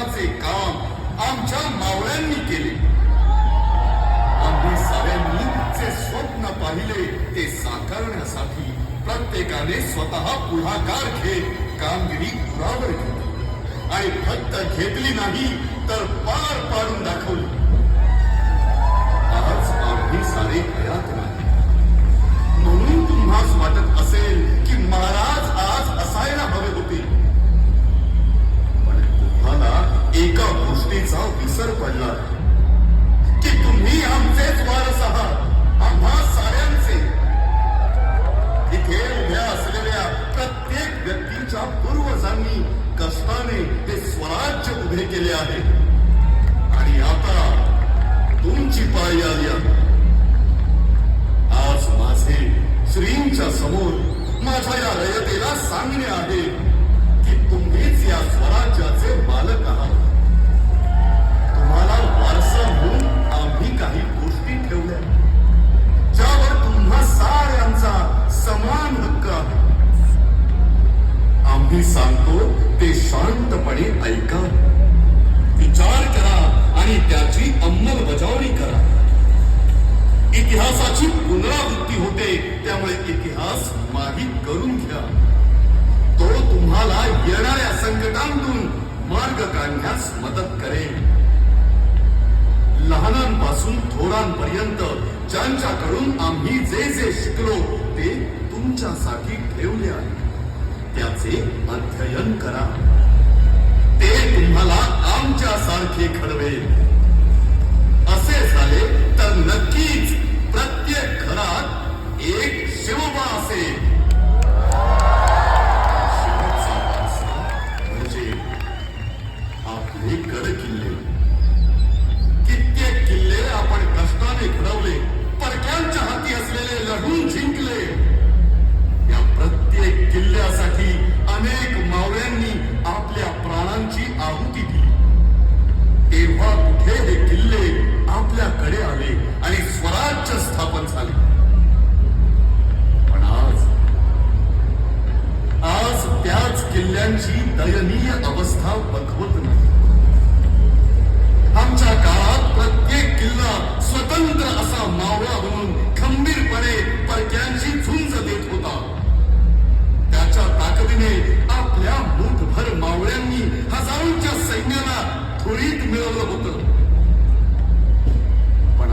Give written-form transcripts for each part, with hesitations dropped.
रक्षणाचे काम आमच्या मावळ्यांनी केले. आम्ही साऱ्यांनी जे स्वप्न पाहिले ते साकारण्यासाठी प्रत्येकाने स्वतः पुढाकार घेत कामगिरी उरावर घेतली आणि फक्त घेतली नाही तर पार पाडून दाखवली. आज आम्ही सारे हयात नाही म्हणून तुम्हास वाटत असेल की महाराज आज असायला हवे होते, पण तुम्हाला एका गोष्टीचा विसर पडला की तुम्ही आमचेच वारस आहात, आम्हा साऱ्यांचे. इथे उभ्या असलेल्या प्रत्येक व्यक्तीच्या पूर्वजांनी कष्टाने हे स्वराज्य उभे केले आहे आणि आता तुमची पाळी आली आहे. आज माझे श्रींच्या समोर माझ्या या रयतेला सांगणे आहे की तुम्हीच या स्वराज्याचे मालक आहात. तुम्हाला वारसा म्हणून आम्ही काही गोष्टी ठेवल्या ज्यावर तुम्हा साऱ्यांचा समान हक्क आहे. आम्ही सांगतो ते शांतपणे ऐका, विचार करा आणि त्याची अंमलबजावणी करा. इतिहासाची पुनरावृत्ती होते, त्यामुळे इतिहास माहीत करून घ्या. तो तुम्हाला येणाऱ्या संकटांतून मार्ग काढण्यास मदत करेल. लहानांपासून थोरांपर्यंत ज्यांच्याकडून आम्ही जे जे शिकलो ते तुमच्यासाठी ठेवले आहे. त्याचे अध्ययन करा. ते तुम्हाला आमच्यासारखे घडवेल. असे झाले तर नक्कीच प्रत्येक घरात एक शिवबा असेल. शिवचा वारसा म्हणजे आपले गड किल्ले. कित्येक किल्ले आपण कष्टाने घडवले, परक्यांच्या हाती असलेले लढून जिंकले. या प्रत्येक किल्ल्यासाठी अनेक मावळ्यांनी आपल्या प्राणांची आहुती दिली. तेव्हा कुठे हे किल्ले आपल्याकडे आले आणि स्वराज्य स्थापन झाले. पण आज त्याच किल्ल्यांची दयनीय अवस्था बघवत नाही. आमच्या काळात प्रत्येक किल्ला स्वतंत्र असा मावळा म्हणून खंबीरपणे परक्यांची झुंज देत होता. त्याच्या ताकदीने आपल्या मुठभर मावळ्यांनी हजारोंच्या सैन्याला धुळीत मिळवलं होतं. पण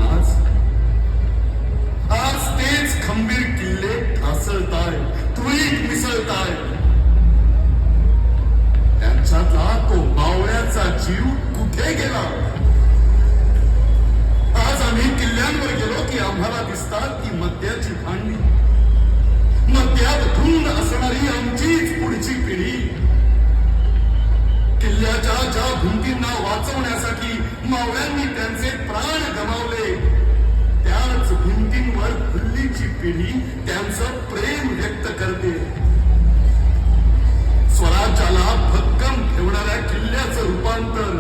आज तेच खंबीर किल्ले ढासळताय, धुळीत मिसळताय. त्यांच्यातला तो मावळ्याचा जीव कुठे गेला? आज आम्ही किल्ल्यांवर गेलो की आम्हाला दिसतात ती मद्याची भांडी, मद्यात धुंद असणारी आमचीच पुढची पिढी. किल्ल्याच्या ज्या भिंतींना वाचवण्यासाठी मावळ्यांनी त्यांचे प्राण गमावले, त्याच भिंतींवर हल्लीची पिढी त्यांचं प्रेम व्यक्त करते. स्वराज्याला भक्कम ठेवणाऱ्या किल्ल्याचं रूपांतर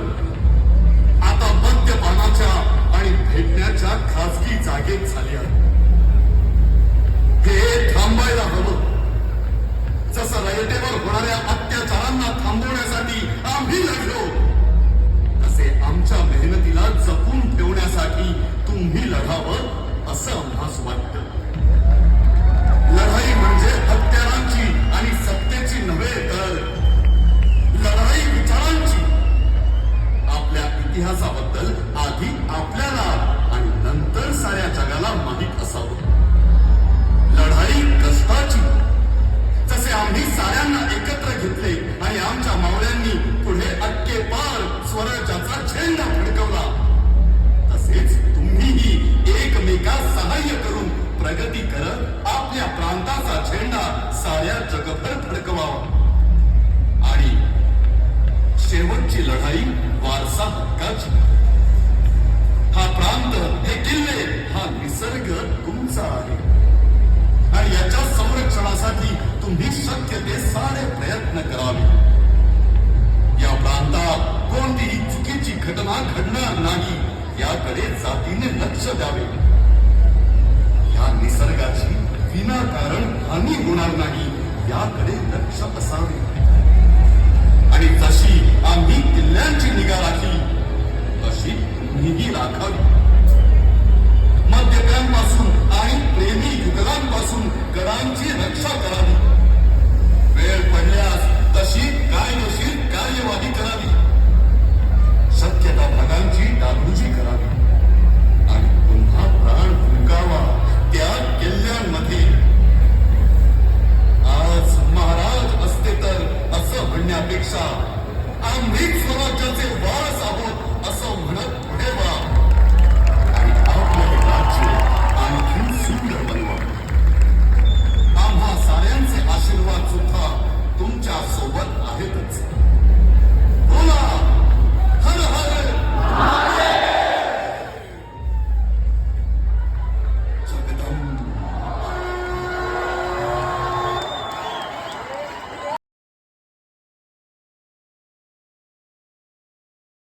आता मद्यपानाच्या आणि भेटण्याच्या खासगी जागेत झाले आहे. हे थांबायला हवं. जसं रयतेवर होणाऱ्या अत्याचारांना थांबवण्यासाठी आम्ही लढलो, तसे आमच्या मेहनतीला जपून ठेवण्यासाठी तुम्ही लढावं असं आम्हास वाटतं. लढाई म्हणजे हत्यारांची आणि सत्तेची नव्हे, तर लढाई विचारांची. आपल्या इतिहासाबद्दल आधी आपल्याला आणि नंतर साऱ्या जगाला माहीत असावं. लढाई कष्टाची. जसे आम्ही साऱ्यांना एकत्र घेतले आणि आमच्या मावळ्यांनी पुढे अक्के पार स्वराज्याचा झेंडा फडकवला, तसेच तुम्हीही एकमेकास सहाय्य करून प्रगती करत आपल्या प्रांताचा झेंडा साऱ्या जगभर फडकवावा. आणि शेवटची लढाई वारसा हक्काची. हा प्रांत, हे किल्ले, हा निसर्ग तुमचा आहे आणि याच्या संरक्षणासाठी तुम्ही शक्य ते सारे प्रयत्न करावे. या प्रांतात कोणतीही चुकीची घटना घडणार नाही याकडे जातीने लक्ष द्यावे. या निसर्गाची विनाकारण हानी होणार नाही याकडे लक्ष असावे. आणि जशी आम्ही किल्ल्यांची निगा राखली, अशी तुम्हीही राखावी.